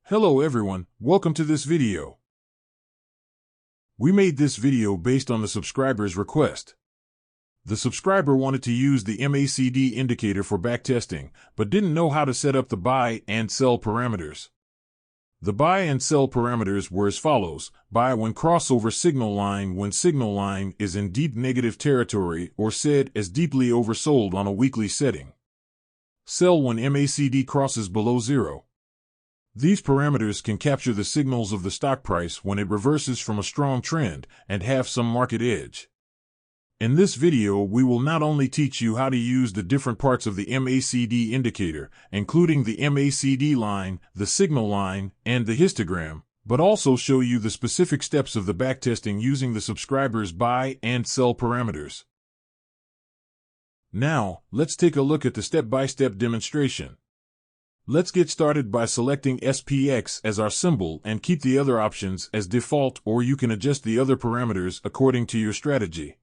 Hello everyone, welcome to this video. We made this video based on the subscriber's request. The subscriber wanted to use the MACD indicator for backtesting, but didn't know how to set up the buy and sell parameters. The buy and sell parameters were as follows: buy when crossover signal line when signal line is in deep negative territory or said as deeply oversold on a weekly setting. Sell when MACD crosses below zero. These parameters can capture the signals of the stock price when it reverses from a strong trend and have some market edge. In this video, we will not only teach you how to use the different parts of the MACD indicator, including the MACD line, the signal line, and the histogram, but also show you the specific steps of the backtesting using the subscriber's buy and sell parameters. Now, let's take a look at the step-by-step demonstration. Let's get started by selecting SPX as our symbol and keep the other options as default, or you can adjust the other parameters according to your strategy.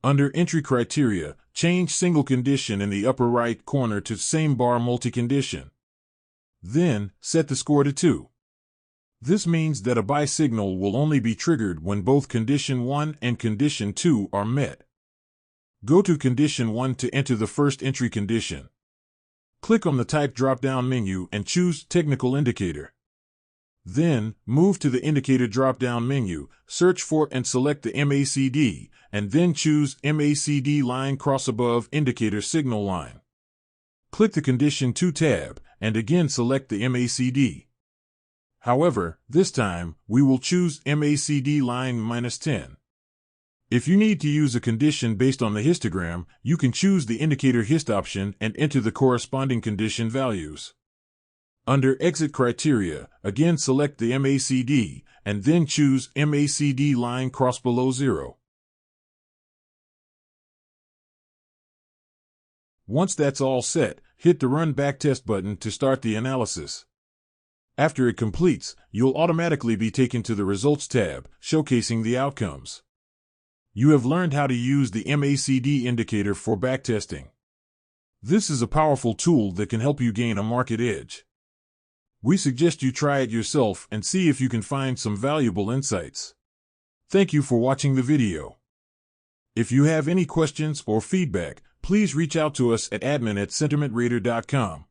Under Entry Criteria, change Single Condition in the upper right corner to Same Bar Multi-Condition. Then, set the score to 2. This means that a buy signal will only be triggered when both Condition 1 and Condition 2 are met. Go to Condition 1 to enter the first entry condition. Click on the Type drop-down menu and choose Technical Indicator. Then, move to the Indicator drop-down menu, search for and select the MACD, and then choose MACD Line Cross Above Indicator Signal Line. Click the Condition 2 tab, and again select the MACD. However, this time, we will choose MACD Line -10. If you need to use a condition based on the histogram, you can choose the Indicator Hist option and enter the corresponding condition values. Under Exit Criteria, again select the MACD, and then choose MACD Line Cross Below Zero. Once that's all set, hit the Run Backtest button to start the analysis. After it completes, you'll automatically be taken to the Results tab, showcasing the outcomes. You have learned how to use the MACD indicator for backtesting. This is a powerful tool that can help you gain a market edge. We suggest you try it yourself and see if you can find some valuable insights. Thank you for watching the video. If you have any questions or feedback, please reach out to us at admin@sentimentrader.com.